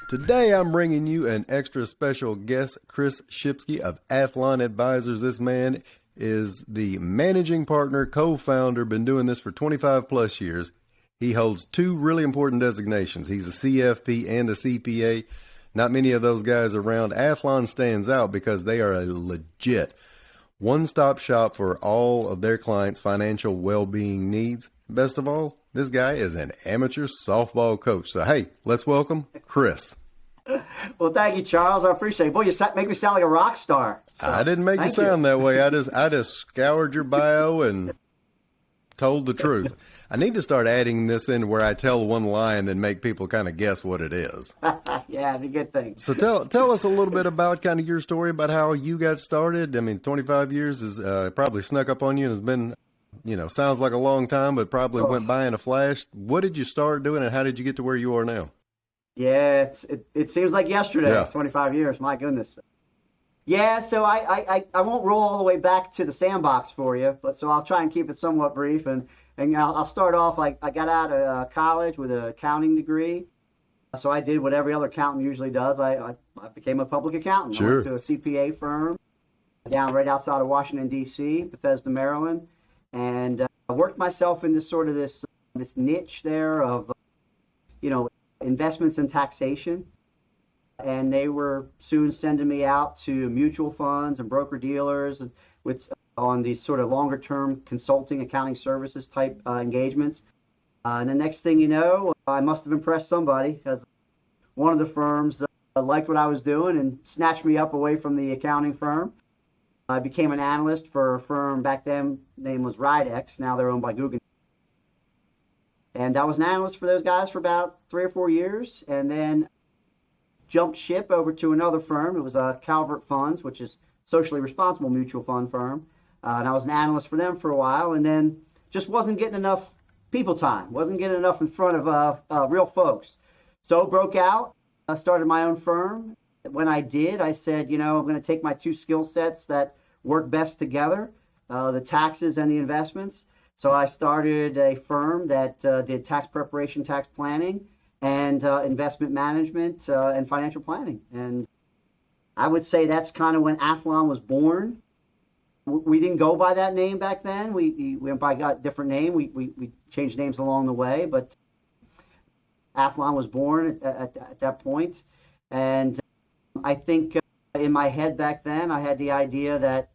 Today I'm bringing you an extra special guest, Chris Schipske of Athlon Advisors. This man is the managing partner, co-founder, been doing this for 25 plus years. He holds two really important designations. He's a CFP and a CPA. Not many of those guys around. Athlon stands out because they are a legit one-stop shop for all of their clients' financial well-being needs. Best of all, this guy is an amateur softball coach. So, hey, let's welcome Chris. Well, thank you, Charles. I appreciate it. Boy, you make me sound like a rock star. So, I didn't make you sound that way. I just scoured your bio and told the truth. I need to start adding this in where I tell one lie and then make people kind of guess what it is. Yeah, the good thing. So tell us a little bit about kind of your story about how you got started. I mean, 25 years is probably snuck up on you and has been, sounds like a long time, but probably went by in a flash. What did you start doing and how did you get to where you are now? Yeah, it seems like yesterday, Yeah. 25 years, my goodness. Yeah, so I won't roll all the way back to the sandbox for you, but so I'll try and keep it somewhat brief. And I'll start off, I got out of college with an accounting degree. So I did what every other accountant usually does. I became a public accountant. Sure. I went to a CPA firm down right outside of Washington, D.C., Bethesda, Maryland. And I worked myself into sort of this niche there of, investments and taxation. And they were soon sending me out to mutual funds and broker dealers on these sort of longer term consulting, accounting services type engagements. And the next thing you know, I must have impressed somebody because one of the firms liked what I was doing and snatched me up away from the accounting firm. I became an analyst for a firm back then, name was Ridex. Now they're owned by Google. And I was an analyst for those guys for about 3 or 4 years, and then jumped ship over to another firm. It was Calvert Funds, which is socially responsible mutual fund firm. And I was an analyst for them for a while, and then just wasn't getting enough people time, wasn't getting enough in front of real folks. So broke out, started my own firm. When I did, I said, I'm going to take my two skill sets that work best together, the taxes and the investments. So I started a firm that did tax preparation, tax planning, and investment management and financial planning. And I would say that's kind of when Athlon was born. We didn't go by that name back then. We went by a different name. We changed names along the way, but Athlon was born at that point. And I think in my head back then, I had the idea that,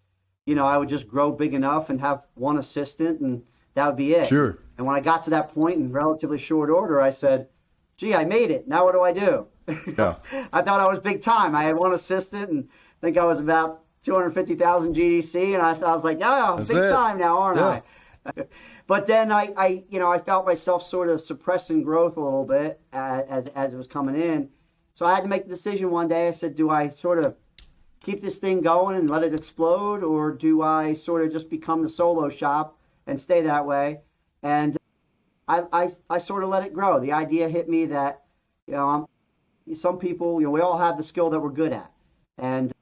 I would just grow big enough and have one assistant and that would be it. Sure. And when I got to that point in relatively short order, I said, gee, I made it. Now what do I do? Yeah. I thought I was big time. I had one assistant and I think I was about 250,000 GDC. And I was like, yeah, That's big it. time now, aren't Yeah. I? But then I felt myself sort of suppressing growth a little bit as it was coming in. So I had to make the decision one day. I said, do I sort of keep this thing going and let it explode, or do I sort of just become the solo shop and stay that way? And I sort of let it grow. The idea hit me that, some people, we all have the skill that we're good at. And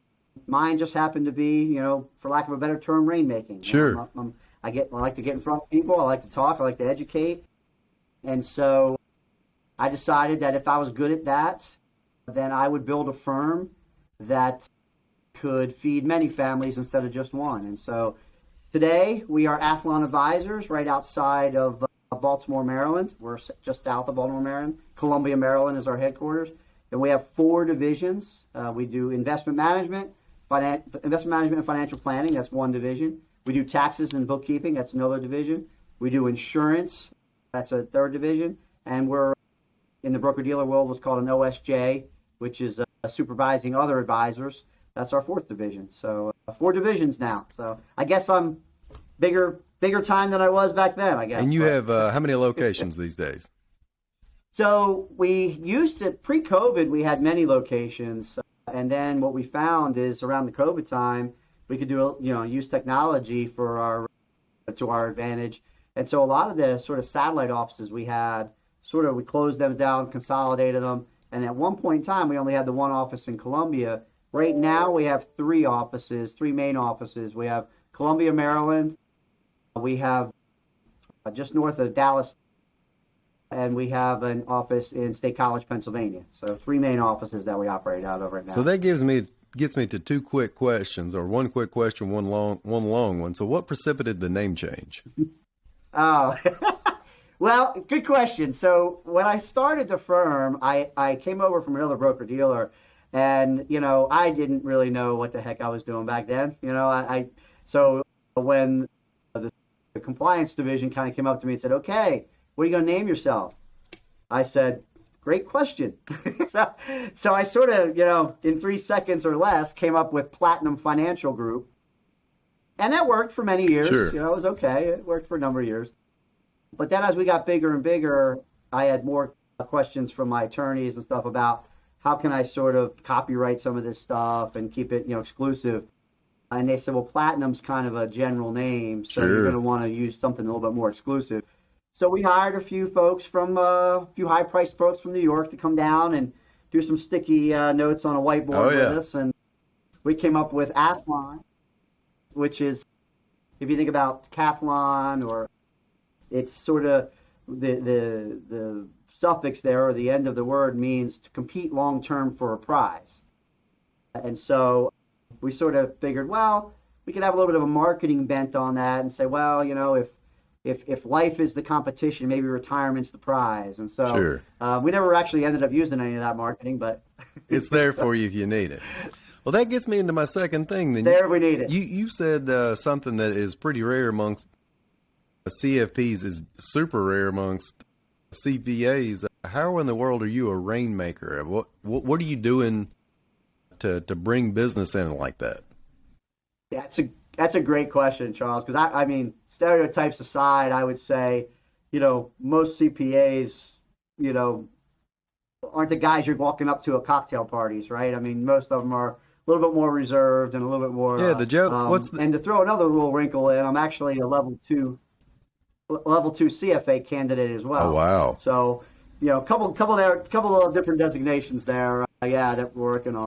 mine just happened to be, for lack of a better term, rainmaking. Sure. I like to get in front of people. I like to talk. I like to educate. And so I decided that if I was good at that, then I would build a firm that could feed many families instead of just one. And so today we are Athlon Advisors right outside of Baltimore, Maryland. We're just south of Baltimore, Maryland. Columbia, Maryland is our headquarters. And we have 4 divisions. We do investment management and financial planning. That's one division. We do taxes and bookkeeping. That's another division. We do insurance. That's a third division. And we're in the broker-dealer world, what's called an OSJ, which is supervising other advisors. That's our 4th division. So 4 divisions now. So I guess I'm bigger time than I was back then, I guess. And you have how many locations these days? So we used to, pre-COVID, we had many locations. And then what we found is around the COVID time, we could do, use technology to our advantage. And so a lot of the sort of satellite offices we had, we closed them down, consolidated them. And at one point in time, we only had the one office in Columbia. Right now, we have 3 main offices. We have Columbia, Maryland. We have just north of Dallas, and we have an office in State College, Pennsylvania. So 3 main offices that we operate out of right now. So that gets me to 2 quick questions, or 1 quick question, one long one. So what precipitated the name change? Oh, well, good question. So when I started the firm, I came over from another broker dealer, and I didn't really know what the heck I was doing back then. So when the compliance division kind of came up to me and said, "Okay, what are you going to name yourself?" I said, "Great question." so I sort of, in 3 seconds or less, came up with Platinum Financial Group. And that worked for many years. Sure. It was okay. It worked for a number of years. But then as we got bigger and bigger, I had more questions from my attorneys and stuff about how can I sort of copyright some of this stuff and keep it, exclusive. And they said, well, Platinum's kind of a general name, so Sure. you're going to want to use something a little bit more exclusive. So we hired a few folks a few high-priced folks from New York to come down and do some sticky notes on a whiteboard with us. And we came up with Athlon, which is, if you think about decathlon, or it's sort of the suffix there, or the end of the word, means to compete long-term for a prize. And so we sort of figured, well, we could have a little bit of a marketing bent on that and say, well, if life is the competition, maybe retirement's the prize. And so Sure. We never actually ended up using any of that marketing, but It's there for you if you need it. Well, that gets me into my second thing. Then we need it. You said something that is pretty rare amongst CFPs, is super rare amongst CPAs. How in the world are you a Rainmaker? What are you doing to bring business in like that? That's a great question, Charles, because I mean, stereotypes aside, I would say, most CPAs, aren't the guys you're walking up to at cocktail parties, right? I mean, most of them are a little bit more reserved and a little bit more. Yeah, the joke. And to throw another little wrinkle in, I'm actually a level two CFA candidate as well. Oh, wow. So, a couple of different designations there. That we're working on.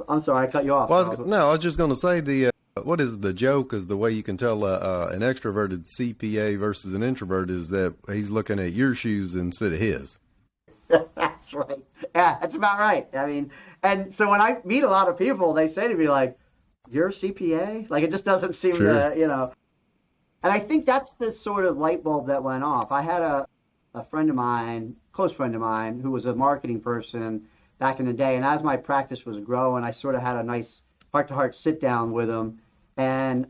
I'm sorry, I cut you off. Well, I was just going to say what is the joke is the way you can tell an extroverted CPA versus an introvert is that he's looking at your shoes instead of his. That's right. Yeah, that's about right. I mean, and so when I meet a lot of people, they say to me like, "You're a CPA?" Like, it just doesn't seem Sure. to. And I think that's the sort of light bulb that went off. I had a friend of mine, close friend of mine, who was a marketing person back in the day, and as my practice was growing, I sort of had a nice heart-to-heart sit-down with him, and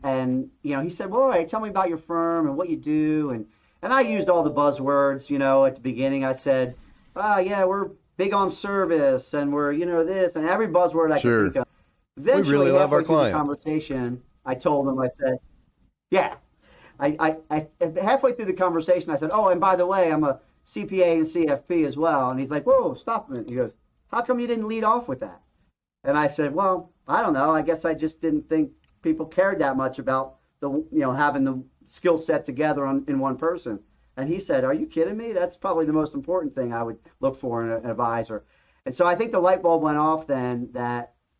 he said, "Well, all right, tell me about your firm and what you do," and I used all the buzzwords, at the beginning. I said, yeah, we're big on service, and we're, this, and every buzzword I Sure. could think of. Eventually, We really love our halfway through the clients. conversation, I told him, I said, yeah. I halfway through the conversation, I said, "Oh, and by the way, I'm a CPA and CFP as well." And he's like, "Whoa, stop a minute." He goes, "How come you didn't lead off with that?" And I said, "Well, I don't know. I guess I just didn't think people cared that much about having the skill set together in one person." And he said, "Are you kidding me? That's probably the most important thing I would look for in an advisor." And so I think the light bulb went off then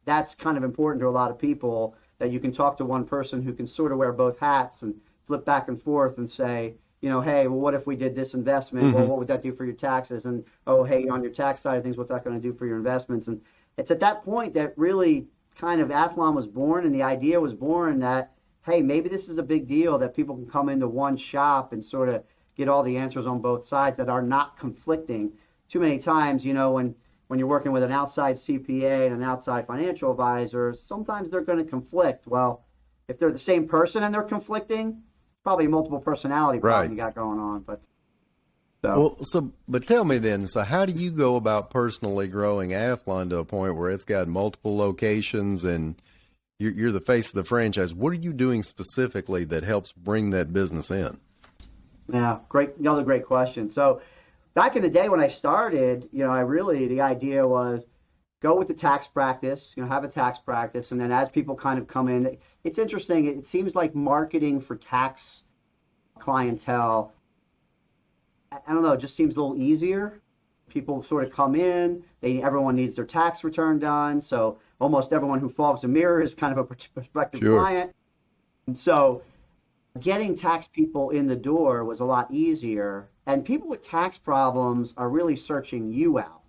that's kind of important to a lot of people, that you can talk to one person who can sort of wear both hats and flip back and forth and say, hey, well, what if we did this investment? Mm-hmm. Well, what would that do for your taxes? And, oh, hey, on your tax side of things, what's that going to do for your investments? And it's at that point that really kind of Athlon was born, and the idea was born that, hey, maybe this is a big deal, that people can come into one shop and sort of get all the answers on both sides that are not conflicting. Too many times, when you're working with an outside CPA and an outside financial advisor, sometimes they're going to conflict. Well, if they're the same person and they're conflicting, probably a multiple personality problem Right. you got going on. But but tell me then, so how do you go about personally growing Athlon to a point where it's got multiple locations and you're the face of the franchise? What are you doing specifically that helps bring that business in? yeah, another great question. So back in the day when I started, the idea was go with the tax practice, have a tax practice, and then as people kind of come in, it's interesting. It seems like marketing for tax clientele, I don't know, it just seems a little easier. People sort of come in, everyone needs their tax return done, so almost everyone who fogs a mirror is kind of a prospective Sure. client. And so getting tax people in the door was a lot easier. And people with tax problems are really searching you out.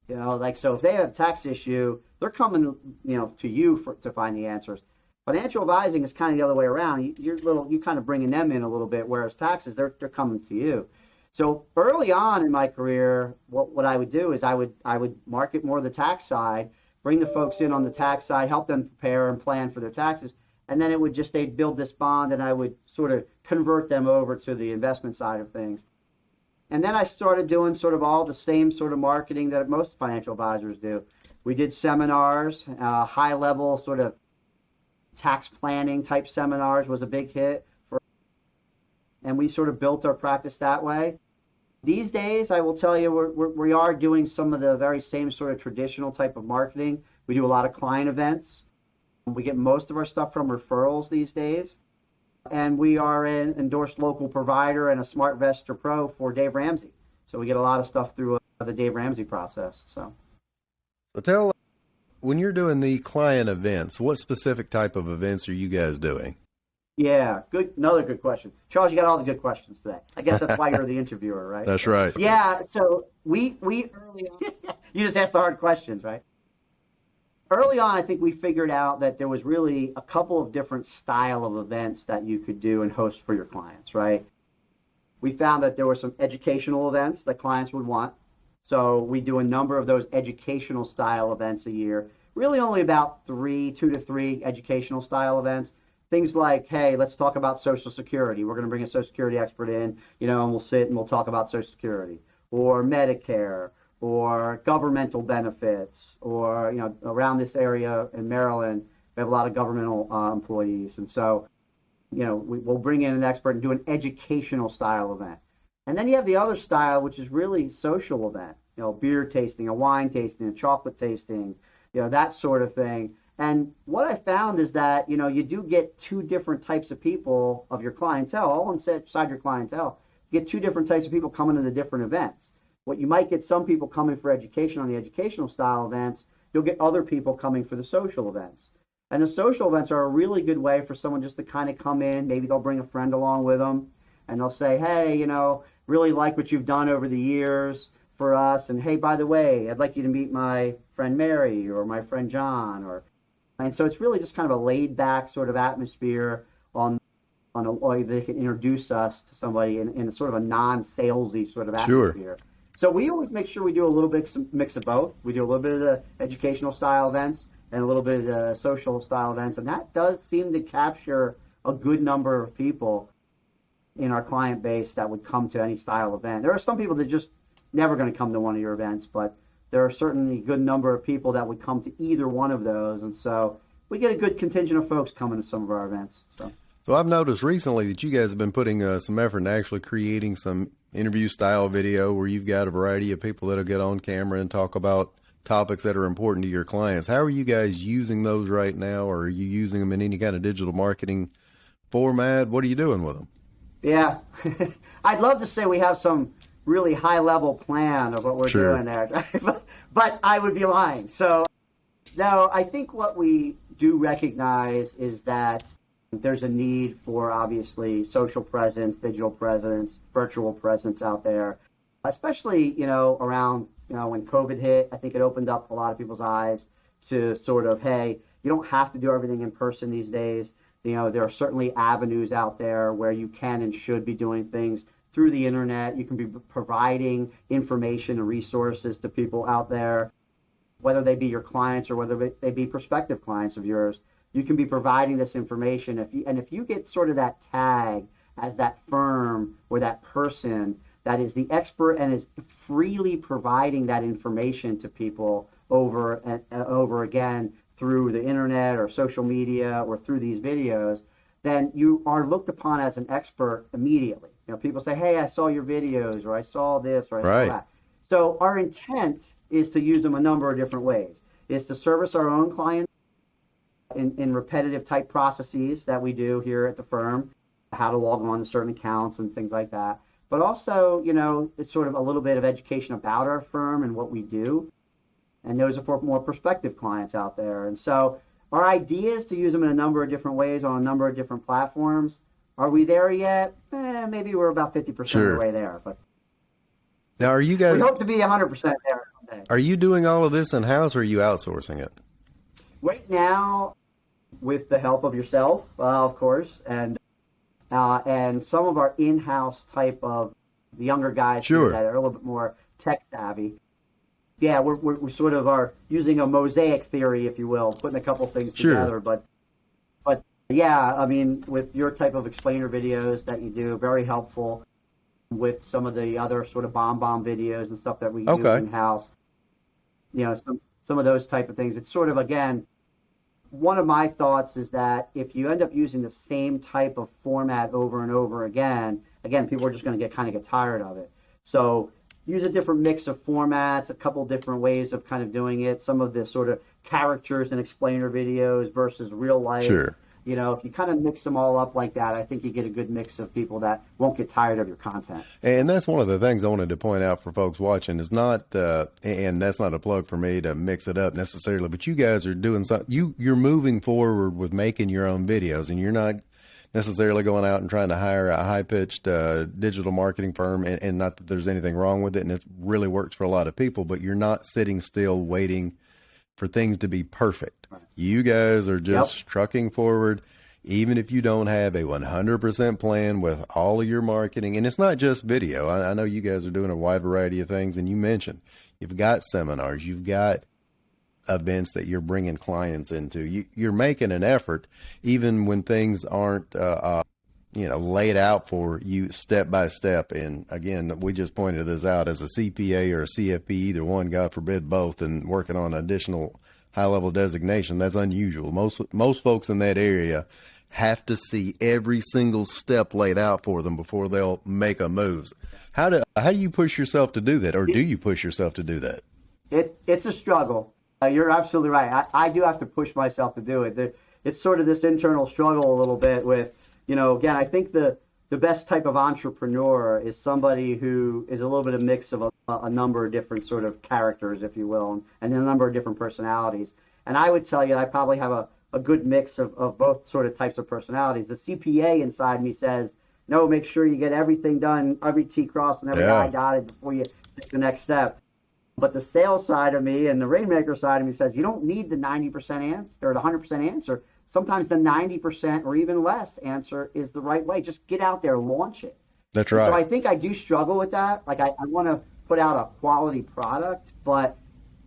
Like, so if they have a tax issue, they're coming, to you to find the answers. Financial advising is kind of the other way around. You kind of bringing them in a little bit, whereas taxes, they're coming to you. So early on in my career, what I would do is I would market more of the tax side, bring the folks in on the tax side, help them prepare and plan for their taxes, and then they'd build this bond, and I would sort of convert them over to the investment side of things. And then I started doing sort of all the same sort of marketing that most financial advisors do. We did seminars, high level sort of tax planning type seminars was a big hit. And we sort of built our practice that way. These days, I will tell you, we are doing some of the very same sort of traditional type of marketing. We do a lot of client events. We get most of our stuff from referrals these days. And we are an endorsed local provider and a SmartVestor Pro for Dave Ramsey. So we get a lot of stuff through the Dave Ramsey process. So tell, when you're doing the client events, what specific type of events are you guys doing? Yeah, good. Another good question. Charles, you got all the good questions today. I guess that's why you're the interviewer, right? That's right. Yeah, so we early on, you just asked the hard questions, right? Early on, I think we figured out that there was really a couple of different style of events that you could do and host for your clients, right? We found that there were some educational events that clients would want. So we do a number of those educational style events a year. Really only about 2 to 3 educational style events. Things like, hey, let's talk about Social Security. We're going to bring a Social Security expert in, and we'll sit and we'll talk about Social Security, or Medicare, or governmental benefits, or, around this area in Maryland, we have a lot of governmental employees. And so, we'll bring in an expert and do an educational style event. And then you have the other style, which is really social event, beer tasting, a wine tasting, a chocolate tasting, that sort of thing. And what I found is that, you do get 2 different types of people of your clientele, all inside your clientele. You get 2 different types of people coming to the different events. What you might get some people coming for education on the educational style events, you'll get other people coming for the social events. And the social events are a really good way for someone just to kind of come in. Maybe they'll bring a friend along with them, and they'll say, hey, really like what you've done over the years for us. And hey, by the way, I'd like you to meet my friend Mary or my friend John. And so it's really just kind of a laid back sort of atmosphere or they can introduce us to somebody in a sort of a non-salesy sort of atmosphere. Sure. So we always make sure we do a little bit mix of both. We do a little bit of the educational style events and a little bit of the social style events, and that does seem to capture a good number of people in our client base that would come to any style event. There are some people that just never going to come to one of your events, but there are certainly a good number of people that would come to either one of those, and so we get a good contingent of folks coming to some of our events. So I've noticed recently that you guys have been putting some effort into actually creating some interview-style video where you've got a variety of people that'll get on camera and talk about topics that are important to your clients. How are you guys using those right now, or are you using them in any kind of digital marketing format? What are you doing with them? Yeah, I'd love to say we have some really high-level plan of what we're doing there, but I would be lying. So, no, I think what we do recognize is that there's a need for, obviously, social presence, digital presence, virtual presence out there, especially, around, when COVID hit. I think it opened up a lot of people's eyes to sort of, hey, you don't have to do everything in person these days. There are certainly avenues out there where you can and should be doing things through the internet. You can be providing information and resources to people out there, whether they be your clients or whether they be prospective clients of yours. You can be providing this information. If you get sort of that tag as that firm or that person that is the expert and is freely providing that information to people over and over again through the internet or social media or through these videos, then you are looked upon as an expert immediately. People say, hey, I saw your videos, or I saw this, or I saw that. So our intent is to use them a number of different ways. Is to service our own clients in repetitive type processes that we do here at the firm, how to log on to certain accounts and things like that. But also, it's sort of a little bit of education about our firm and what we do. And those are for more prospective clients out there. And so our idea is to use them in a number of different ways on a number of different platforms. Are we there yet? Maybe we're about 50% of Sure. the way there, but Now, are you we guys, hope to be 100% there someday. are you doing all of this in-house or are you outsourcing it? Right now, with the help of yourself, of course, and some of our in-house type of the younger guys Sure. that are a little bit more tech savvy. Yeah, we sort of are using a mosaic theory, if you will, putting a couple things Sure. together. But yeah, I mean, with your type of explainer videos that you do, very helpful. With some of the other sort of bomb videos and stuff that we do Okay. in-house, some of those type of things. It's sort of, again, one of my thoughts is that if you end up using the same type of format over and over again, people are just going to get tired of it. So use a different mix of formats, a couple different ways of kind of doing it. Some of the sort of characters and explainer videos versus real life. Sure. If you kind of mix them all up like that, I think you get a good mix of people that won't get tired of your content. And that's one of the things I wanted to point out for folks watching is not, and that's not a plug for me to mix it up necessarily, but you guys are doing something, you're moving forward with making your own videos, and you're not necessarily going out and trying to hire a high-pitched digital marketing firm, and not that there's anything wrong with it, and it really works for a lot of people, but you're not sitting still waiting for things to be perfect. Right. You guys are just trucking forward, even if you don't have a 100% plan with all of your marketing. And it's not just video. I know you guys are doing a wide variety of things, and you mentioned you've got seminars, you've got events that you're bringing clients into. You're making an effort, even when things aren't laid out for you step by step. And again, we just pointed this out as a CPA or a CFP, either one, God forbid both, and working on additional high level designation. That's unusual. Most folks in that area have to see every single step laid out for them before they'll make a move. How do you push yourself to do that, or do you push yourself to do that? It's a struggle. You're absolutely right. I do have to push myself to do it. It's sort of this internal struggle a little bit with, again, I think the best type of entrepreneur is somebody who is a little bit of mix of a number of different sort of characters, if you will, and a number of different personalities. And I would tell you I probably have a good mix of both sort of types of personalities. The CPA inside me says, no, make sure you get everything done, every T crossed and every I dotted before you take the next step. But the sales side of me and the Rainmaker side of me says, you don't need the 90% answer or the 100% answer. Sometimes the 90% or even less answer is the right way. Just get out there, launch it. That's right. So I think I do struggle with that. Like I want to put out a quality product, but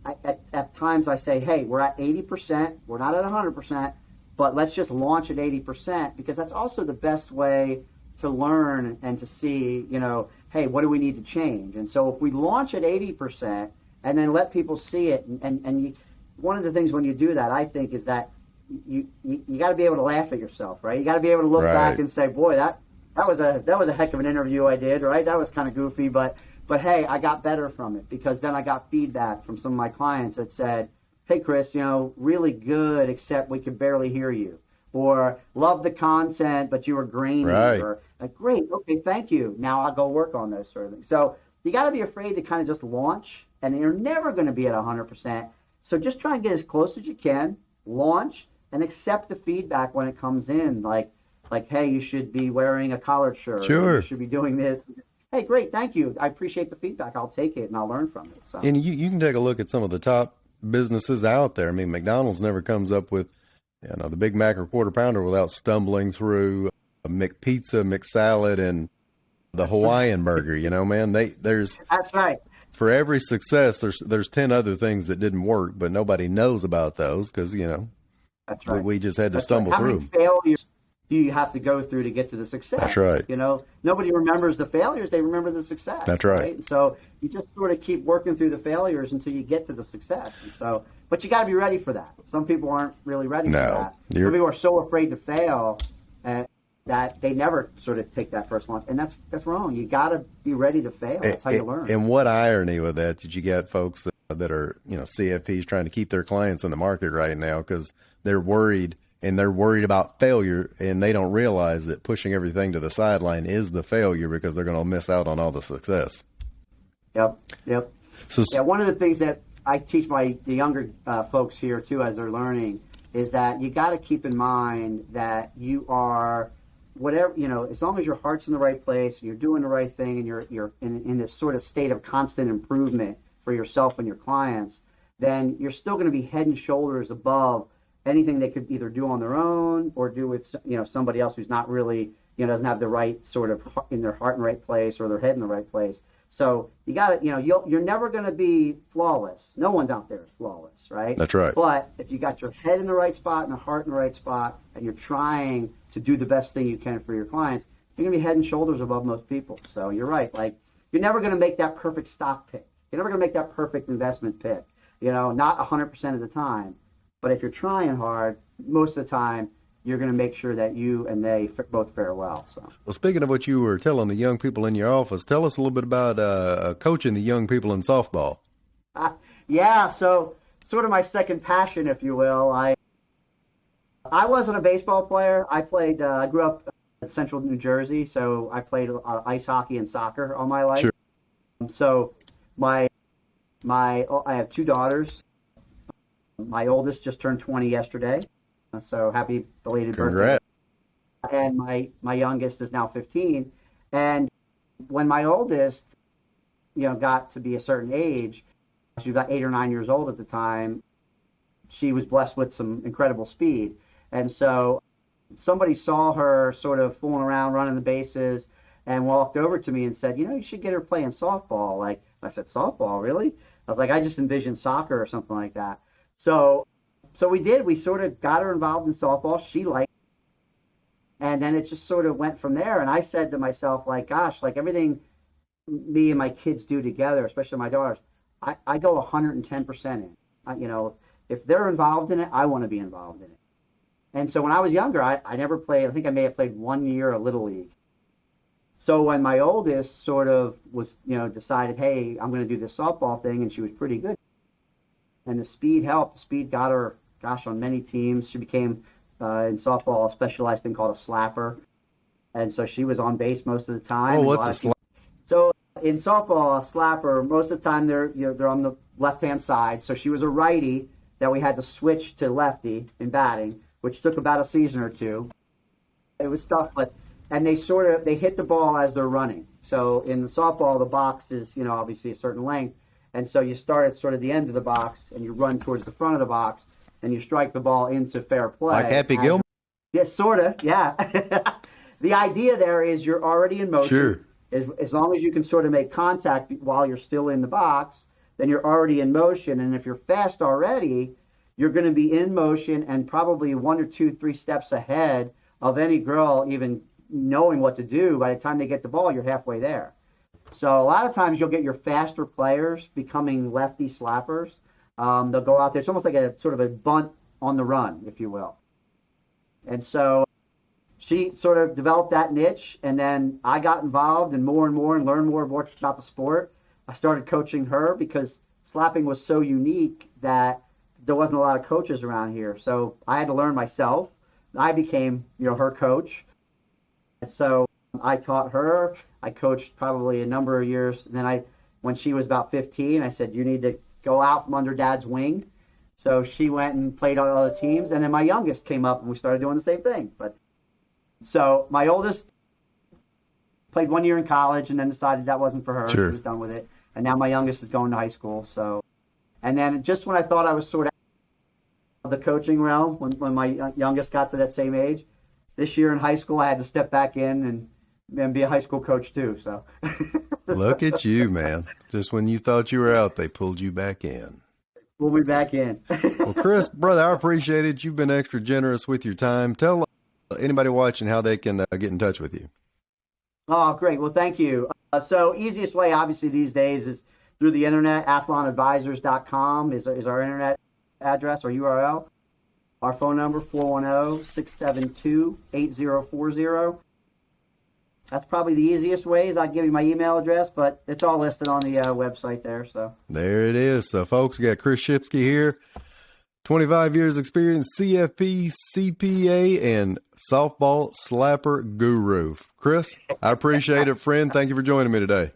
at times I say, hey, we're at 80%. We're not at 100%, but let's just launch at 80% because that's also the best way to learn and to see, hey, what do we need to change? And so if we launch at 80% and then let people see it, and one of the things when you do that, I think, is that you got to be able to laugh at yourself, right? You got to be able to look back and say, boy, that was a heck of an interview I did, right? That was kind of goofy, but hey, I got better from it because then I got feedback from some of my clients that said, hey, Chris, really good, except we could barely hear you. Or love the content, but you were grainy. Right. Or great, okay, thank you. Now I'll go work on those sort of things. So you got to be afraid to kind of just launch, and you're never going to be at 100%. So just try and get as close as you can, launch, and accept the feedback when it comes in. Like, hey, you should be wearing a collared shirt. Sure. Or you should be doing this. Hey, great, thank you. I appreciate the feedback. I'll take it and I'll learn from it. So. And you can take a look at some of the top businesses out there. I mean, McDonald's never comes up with the Big Mac or Quarter Pounder without stumbling through a McPizza, McSalad, and the Hawaiian burger. Man, there's that's right. For every success, there's 10 other things that didn't work, but nobody knows about those because that's right. we just had to that's stumble right. through. How many failures do you have to go through to get to the success? That's right. Nobody remembers the failures; they remember the success. That's right. And so you just sort of keep working through the failures until you get to the success. And so, but you got to be ready for that. Some people aren't really ready for that. Some people are so afraid to fail that they never sort of take that first launch, and that's wrong. You got to be ready to fail. That's how you learn. And what irony with that you get folks that are CFPs trying to keep their clients in the market right now because they're worried. And they're worried about failure, and they don't realize that pushing everything to the sideline is the failure because they're going to miss out on all the success. Yep. So, one of the things that I teach the younger folks here too as they're learning is that you got to keep in mind that you are whatever, as long as your heart's in the right place, you're doing the right thing, and you're in this sort of state of constant improvement for yourself and your clients, then you're still going to be head and shoulders above anything they could either do on their own or do with somebody else who's not really doesn't have the right sort of in their heart in the right place or their head in the right place. So you got to you're never going to be flawless. No one's out there is flawless, right? That's right. But if you got your head in the right spot and the heart in the right spot, and you're trying to do the best thing you can for your clients, you're going to be head and shoulders above most people. So you're right. Like, you're never going to make that perfect stock pick. You're never going to make that perfect investment pick. Not 100% of the time. But if you're trying hard, most of the time, you're going to make sure that you and they both fare well. Well, speaking of what you were telling the young people in your office, tell us a little bit about coaching the young people in softball. Yeah, so sort of my second passion, if you will. I wasn't a baseball player. I grew up in central New Jersey, so I played ice hockey and soccer all my life. Sure. So I have two daughters. My oldest just turned 20 yesterday, so happy belated Congrats. birthday. And my youngest is now 15. And when my oldest, got to be a certain age, she was about 8 or 9 years old at the time, she was blessed with some incredible speed. And so somebody saw her sort of fooling around, running the bases, and walked over to me and said, you should get her playing softball. Like, I said, softball, really? I was like, I just envisioned soccer or something like that. So we did. We sort of got her involved in softball. She liked it. And then it just sort of went from there. And I said to myself, like, gosh, like everything me and my kids do together, especially my daughters, I go 110% in. If they're involved in it, I want to be involved in it. And so when I was younger, I never played. I think I may have played 1 year of Little League. So when my oldest sort of was, decided, hey, I'm going to do this softball thing, and she was pretty good. And the speed helped. The speed got her, on many teams. She became, in softball, a specialized thing called a slapper. And so she was on base most of the time. Oh, what's a slapper? So in softball, a slapper, most of the time they're on the left-hand side. So she was a righty that we had to switch to lefty in batting, which took about a season or two. It was tough, and they hit the ball as they're running. So in the softball, the box is, obviously a certain length. And so you start at sort of the end of the box, and you run towards the front of the box, and you strike the ball into fair play. Like Happy Gilmore? Yes, sort of, yeah. The idea there is you're already in motion. Sure. As long as you can sort of make contact while you're still in the box, then you're already in motion. And if you're fast already, you're going to be in motion and probably 1 or 2, 3 steps ahead of any girl even knowing what to do. By the time they get the ball, you're halfway there. So a lot of times you'll get your faster players becoming lefty slappers. They'll go out there. It's almost like a sort of a bunt on the run, if you will. And so she sort of developed that niche, and then I got involved and learned more about the sport. I started coaching her because slapping was so unique that there wasn't a lot of coaches around here. So I had to learn myself. I became, her coach. So I taught her. I coached probably a number of years. And then when she was about 15, I said, you need to go out from under Dad's wing. So she went and played on other teams. And then my youngest came up and we started doing the same thing. So my oldest played 1 year in college and then decided that wasn't for her. Sure. She was done with it. And now my youngest is going to high school. And then just when I thought I was sort of the coaching realm, when my youngest got to that same age, this year in high school, I had to step back in and be a high school coach too. So Look at you, man. Just when you thought you were out, they pulled you back in. We'll be back in. Well, Chris, brother, I appreciate it. You've been extra generous with your time. Tell anybody watching how they can get in touch with you. Oh, great. Well, thank you. So easiest way, obviously, these days is through the internet. AthlonAdvisors.com is our internet address or URL. Our phone number, 410-672-8040. That's probably the easiest ways. I'll give you my email address, but it's all listed on the website there. So there it is. So, folks, we got Chris Schipske here. 25 years experience, CFP, CPA, and softball slapper guru. Chris, I appreciate it, friend. Thank you for joining me today.